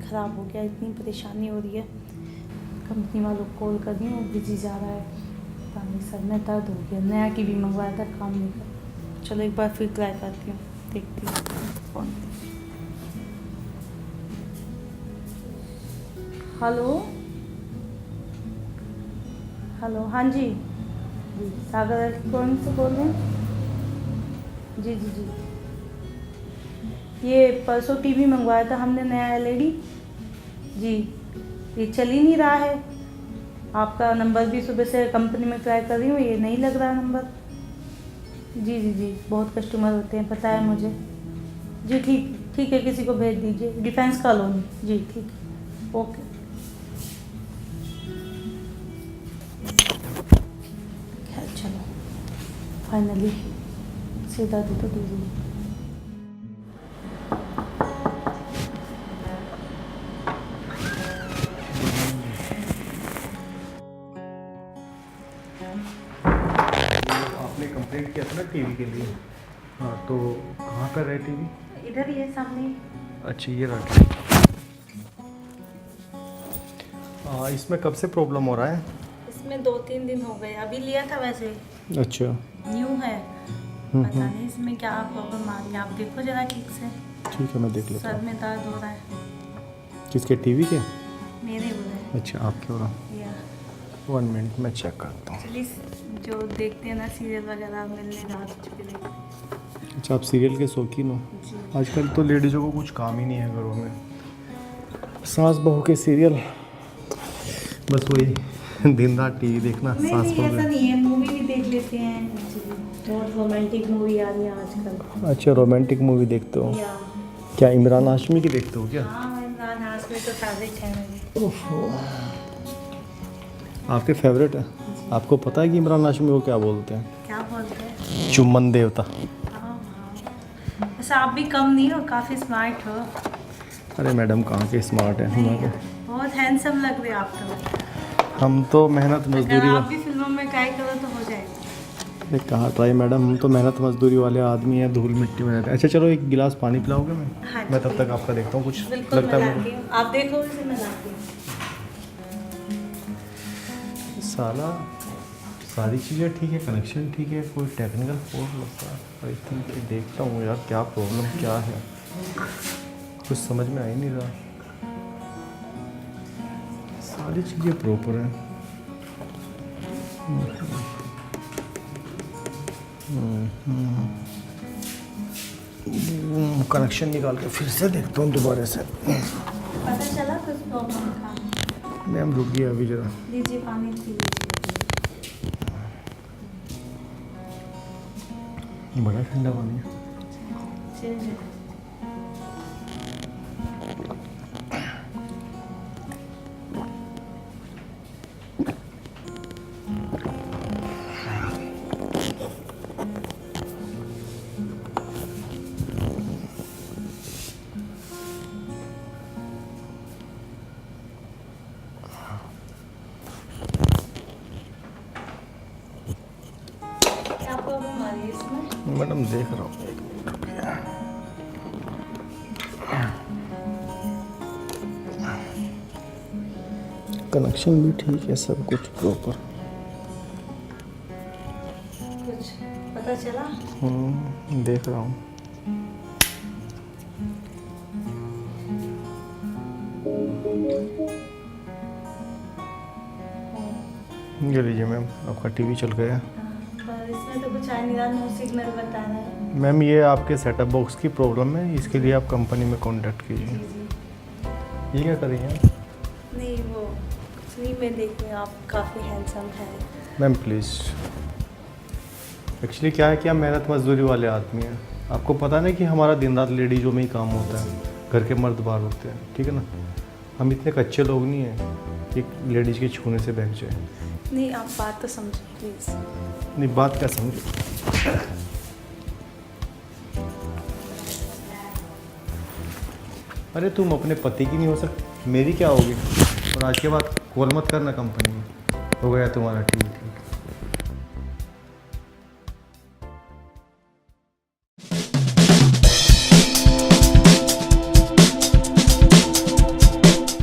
ख़राब हो गया, इतनी परेशानी हो रही है। कंपनी वालों को कॉल कर रही हूँ, बिजी जा रहा है, पता नहीं सर में दर्द हो गया। नया टीवी मंगवाया था, काम नहीं कर। चलो एक बार फिर ट्राई करती हूँ, देखती हूँ कौन। हेलो हेलो, हाँ जी जी, सागर इलेक्ट्रॉनिक से बोल रहे हैं? जी जी जी, ये परसों टीवी मंगवाया था हमने, नया एलईडी जी। ये चल ही नहीं रहा है। आपका नंबर भी सुबह से कंपनी में ट्राई कर रही हूँ, ये नहीं लग रहा नंबर। जी जी जी, बहुत कस्टमर होते हैं, पता है मुझे। जी ठीक ठीक है, किसी को भेज दीजिए, डिफेंस कॉलोनी। जी ठीक है, ओके। खैर चलो, फाइनली सीधा दे तो दीजिए। आपने कंप्लेंट किया था ना टीवी के लिए? हाँ, तो कहाँ पर है टीवी? इधर ही है सामने। अच्छा, ये रखिए। इसमें कब से प्रॉब्लम हो रहा है? इसमें 2-3 दिन हो गए, अभी लिया था वैसे, अच्छा, न्यू है। पता नहीं इसमें क्या प्रॉब्लम आ रही है, आप देखो जरा ठीक से। ठीक है, मैं देख लेता सर हूँ। में दर्द हो रहा है। किसके, टीवी के? मेरे हो रहा है अच्छा, आपके हो रहा? या 1 मिनट, मैं चेक करता हूँ। चलिए, जो देखते हैं ना सीरियल वगैरह, मिलने रात चुके देखते। अच्छा, आप सीरियल के शौकीन हो? जी। आजकल तो लेडीज़ों को कुछ काम ही नहीं है घरों में, सास बहू के सीरियल, बस वही दिन रात टीवी देखना। नहीं सास नहीं, बहू ऐसा के। नहीं है, मूवी भी देख लेते हैं। बहुत रोमांटिक मूवी आ रही है आजकल। अच्छा, रोमांटिक मूवी देखते हो? या क्या इमरान हाशमी की देखते हो क्या? हाँ, इमरान हाशमी तो फेवरेट है मेरे। आपके फेवरेट है? आपको पता है कि इमरान हाशमी को क्या बोलते हैं? क्या बोलते हैं? चुम्बन देवता। हाँ हाँ, वैसे आप भी कम नहीं हो, काफ़ी स्मार्ट हो। अरे मैडम, कहाँ के स्मार्ट है नहीं हमारे? यार, बहुत हैंडसम लग रहे हो आप तो। हम तो मेहनत अगर मजदूरी आप भी फिल्मों में ट्राई करो तो हो जाएगा। अरे कहाँ ट्राई मैडम, हम तो मेहनत मजदूरी वाले आदमी हैं, धूल मिट्टी में रहते हैं। अच्छा चलो, एक गिलास पानी पिलाओगे? हाँ मैं जी, तब तक आपका देखता हूँ कुछ बिल्कुल लगता मैं है लाती हूँ, आप देखो उसे, मैं लाती हूँ। मुझे। साला सारी चीज़ें ठीक है, कनेक्शन ठीक है, कोई टेक्निकल फॉल्ट लगता है। आई थिंक कि देखता हूँ यार, क्या प्रॉब्लम क्या है, कुछ समझ में आ ही नहीं रहा। सारी चीज़ें प्रॉपर हैं। कनेक्शन निकाल के फिर से देखता हूँ दोबारा से। पता चला कुछ प्रॉब्लम था? मैम रुकिए अभी जरा। लीजिए पानी पी लीजिए। बड़ा ठंडा पानी है। चलिए। क्या प्रॉब्लम आ रही है इसमें? मैडम देख रहा हूँ। कनेक्शन भी ठीक है, सब कुछ प्रॉपर। कुछ पता चला? देख रहा हूँ। ये लीजिए मैम, आपका टीवी चल गया। पर इसमें तो कुछ आ नहीं रहा, नो सिग्नल बता रहा है। मैम ये आपके सेटअप बॉक्स की प्रॉब्लम है, इसके लिए आप कंपनी में कांटेक्ट जी कीजिए। जी। ये क्या करेंगे आप? नहीं, वो फ्री में देखिए, आप काफ़ी हैंडसम है। मैम प्लीज़, एक्चुअली क्या है कि हम मेहनत मजदूरी वाले आदमी हैं। आपको पता नहीं कि हमारा दिन रात लेडीज़ों में ही काम होता है, घर के मर्द बाहर होते हैं, ठीक है ना। हम इतने कच्चे लोग नहीं हैं कि लेडीज़ के छूने से बहक जाए। नहीं, आप बात तो समझो प्लीज़। नहीं, बात क्या समझो। अरे तुम अपने पति की नहीं हो सकती, मेरी क्या होगी? और आज के बाद कॉल मत करना कंपनी में, हो गया तुम्हारा टीवी।